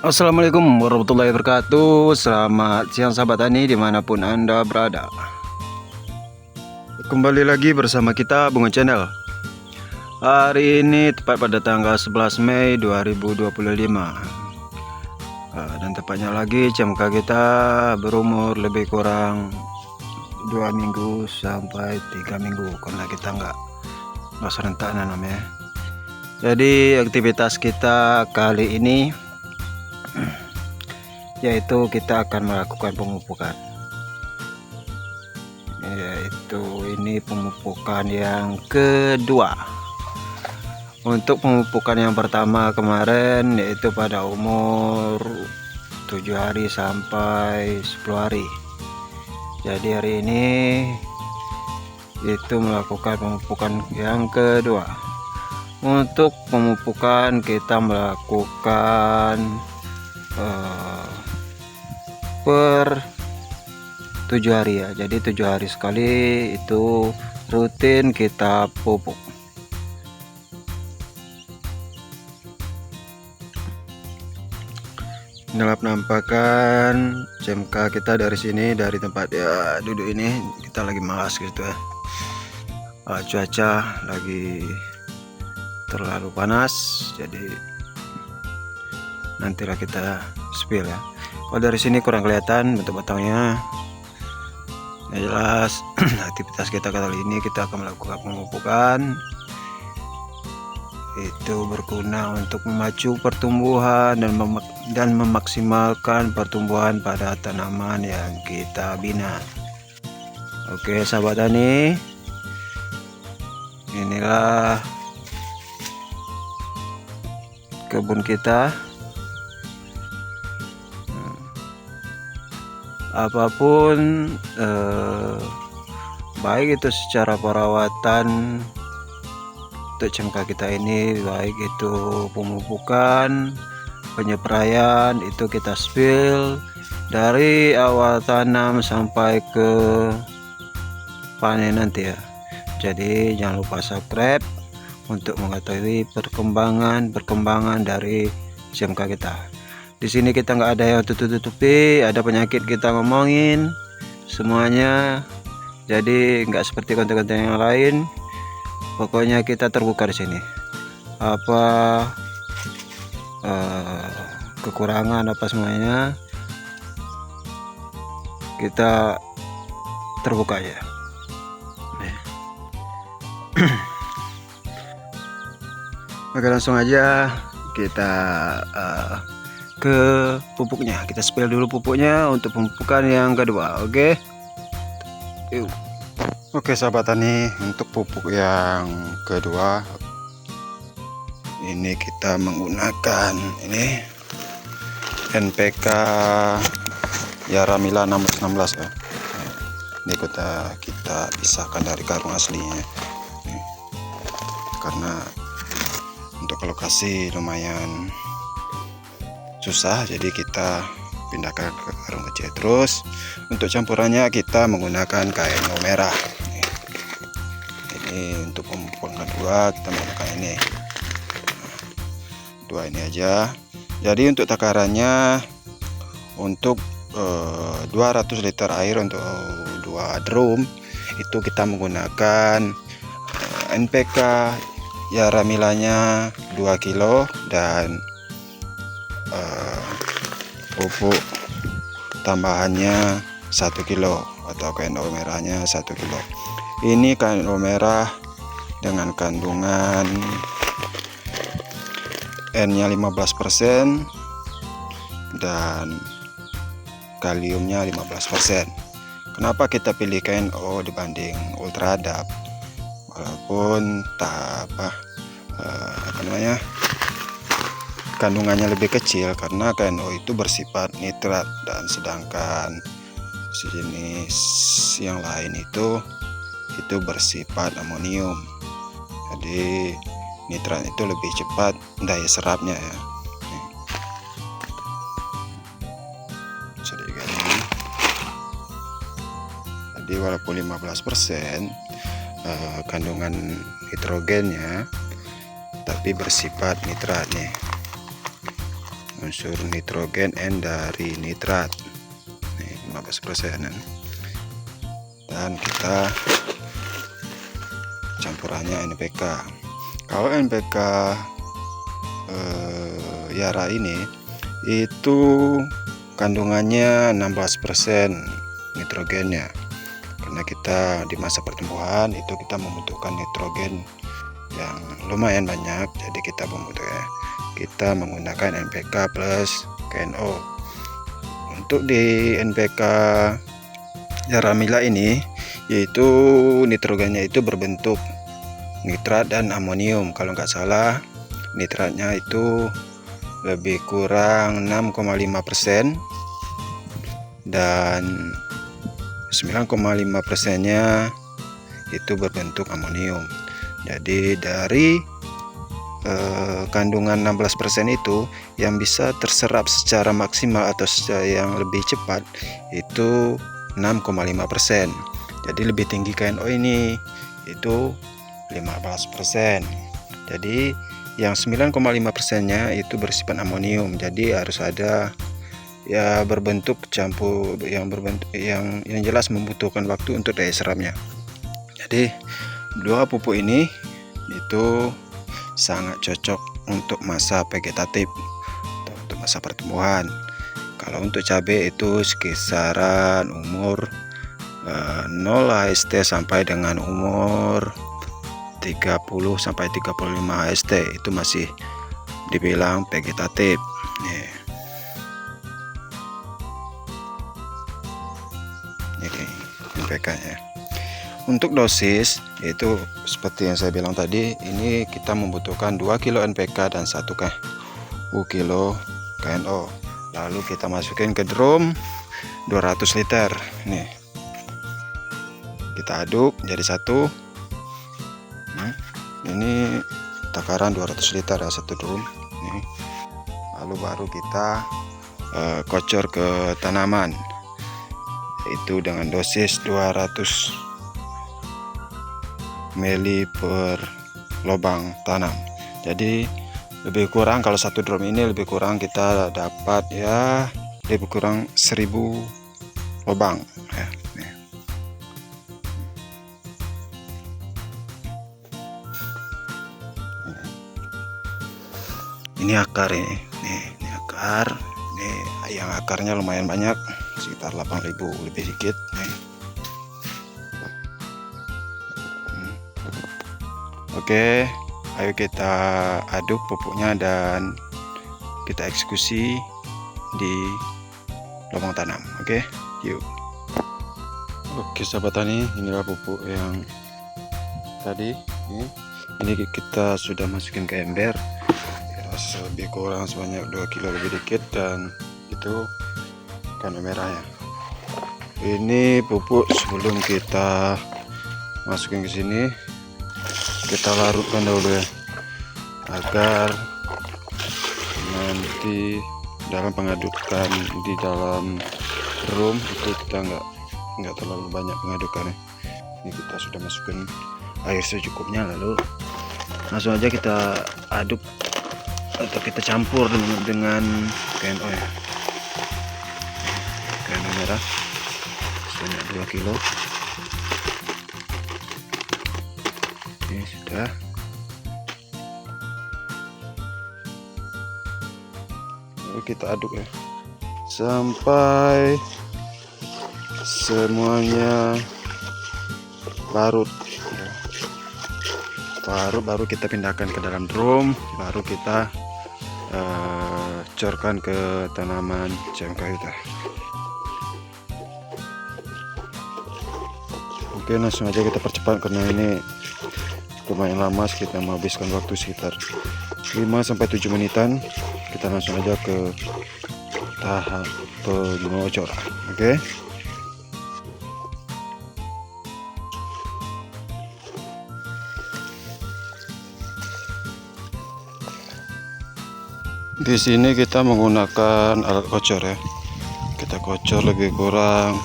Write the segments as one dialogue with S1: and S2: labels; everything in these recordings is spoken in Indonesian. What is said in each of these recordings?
S1: Assalamualaikum warahmatullahi wabarakatuh. Selamat siang sahabat tani dimanapun Anda berada. Kembali lagi bersama kita Bunga Channel. Hari ini tepat pada tanggal 11 Mei 2025. Dan tepatnya lagi CMK kita berumur lebih kurang 2 minggu sampai 3 minggu, karena kita nggak serentak namanya. Jadi aktivitas kita kali ini yaitu kita akan melakukan pemupukan, yaitu ini pemupukan yang kedua. Untuk pemupukan yang pertama kemarin yaitu pada umur 7 hari sampai 10 hari. Jadi hari ini itu melakukan pemupukan yang kedua. Untuk pemupukan kita melakukan per 7 hari ya. Jadi 7 hari sekali itu rutin kita pupuk. Inilah penampakan CMK kita dari sini, dari tempat ya duduk ini. Kita lagi malas gitu ya. Cuaca lagi terlalu panas, jadi nantilah kita spill ya. Kalau dari sini kurang kelihatan bentuk batangnya. Ya jelas aktivitas kita kali ini kita akan melakukan pemupukan. Itu berguna untuk memacu pertumbuhan dan memaksimalkan pertumbuhan pada tanaman yang kita bina. Oke sahabat tani, inilah kebun kita. Apapun baik itu secara perawatan untuk CMK kita ini, baik itu pemupukan, penyepraian, itu kita spill dari awal tanam sampai ke panen nanti ya. Jadi jangan lupa subscribe untuk mengetahui perkembangan dari CMK kita. Di sini kita nggak ada yang tutup-tutupi, ada penyakit kita ngomongin semuanya. Jadi nggak seperti konten-konten yang lain. Pokoknya kita terbuka di sini. Apa kekurangan apa semuanya kita terbuka ya. Oke, langsung aja kita ke pupuknya. Kita spill dulu pupuknya untuk pemupukan yang kedua. Oke. Yuk. Oke sahabat tani, untuk pupuk yang kedua ini kita menggunakan ini NPK Yaramila 616 ya. Ini kita pisahkan dari karung aslinya karena untuk lokasi lumayan susah, jadi kita pindahkan ke karung kecil. Terus untuk campurannya kita menggunakan kain merah. Ini untuk pemupukan kedua kita menggunakan ini. Dua ini aja. Jadi untuk takarannya untuk 200 liter air untuk 2 drum itu kita menggunakan NPK Yaramilanya 2 kilo dan pupuk tambahannya 1 kilo atau KNO merahnya 1 kilo. Ini KNO merah dengan kandungan N-nya 15% dan kaliumnya 15%. Kenapa kita pilih KNO dibanding Ultradap? Walaupun kandungannya lebih kecil, karena KNO itu bersifat nitrat dan sedangkan sejenis yang lain itu bersifat amonium. Jadi nitrat itu lebih cepat daya serapnya ya. Jadi walaupun 15% kandungan nitrogennya, tapi bersifat nitrat nih. unsur nitrogen N dari nitrat. Nih, 15%. Dan kita campurannya NPK. Kalau NPK Yara ini itu kandungannya 16% nitrogennya, karena kita di masa pertumbuhan itu kita membutuhkan nitrogen yang lumayan banyak, jadi kita menggunakan NPK plus KNO. Untuk di NPK Yaramila ini yaitu nitrogennya itu berbentuk nitrat dan amonium. Kalau nggak salah nitratnya itu lebih kurang 6,5% dan 9,5%-nya itu berbentuk amonium. Jadi dari kandungan 16% itu yang bisa terserap secara maksimal atau yang lebih cepat itu 6,5%. Jadi lebih tinggi KNO ini, itu 15%. Jadi yang 9,5%-nya itu bersifat amonium. Jadi harus ada ya berbentuk campur yang jelas membutuhkan waktu untuk daya serapnya. Jadi dua pupuk ini itu sangat cocok untuk masa vegetatif atau untuk masa pertumbuhan. Kalau untuk cabai itu sekisaran umur 0 HST sampai dengan umur 30 sampai 35 HST itu masih dibilang vegetatif. Ini NPK-nya. Untuk dosis itu seperti yang saya bilang tadi, ini kita membutuhkan 2 kilo NPK dan 1 kilo KNO. Lalu kita masukin ke drum 200 liter. Nih, kita aduk jadi satu. Ini takaran 200 liter ya, satu drum. Nih. Lalu baru kita kocor ke tanaman, itu dengan dosis 200 ml per lubang tanam. Jadi lebih kurang, kalau satu drum ini lebih kurang kita dapat ya lebih kurang 1000 lubang ya. Ini akar ini. Ini akar. Ini yang akarnya lumayan banyak, sekitar 8000 lebih dikit nih. Oke, ayo kita aduk pupuknya dan kita eksekusi di lubang tanam. Oke, yuk. Oke sahabat tani, inilah pupuk yang tadi. Ini kita sudah masukin ke ember, lebih kurang sebanyak 2 kilo lebih dikit, dan itu kandung merahnya. Ini pupuk sebelum kita masukin ke sini, kita larutkan dahulu ya, agar nanti dalam pengadukan di dalam drum itu kita nggak terlalu banyak pengadukannya. Ini kita sudah masukin air secukupnya, lalu langsung aja kita aduk atau kita campur dengan KNO ya, KNO merah sebanyak 2 kilo. Ini sudah. Lalu kita aduk ya sampai semuanya larut. Baru kita pindahkan ke dalam drum, baru kita corkan ke tanaman cengkeh kita. Oke, langsung aja kita percepat karena ini lumayan lama, kita menghabiskan waktu sekitar 5-7 menitan. Kita langsung aja ke tahap pengocoran. Oke. Di sini kita menggunakan alat kocor ya. Kita kocor lebih kurang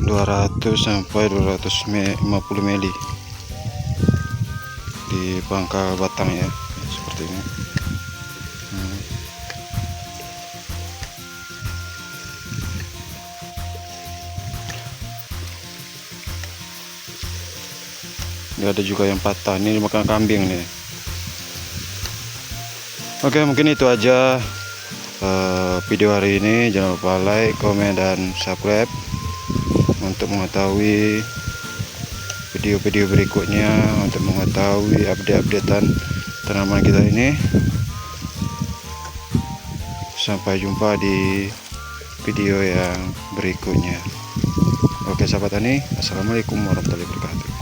S1: 200 sampai 250 ml di pangkal batang ya, seperti ini. Nggak ada juga yang patah. Ini makan kambing nih. Oke, mungkin itu aja video hari ini. Jangan lupa like, komen, dan subscribe untuk mengetahui video-video berikutnya, untuk mengetahui update-updatean tanaman kita ini. Sampai jumpa di video yang berikutnya. Oke sahabat tani, assalamualaikum warahmatullahi wabarakatuh.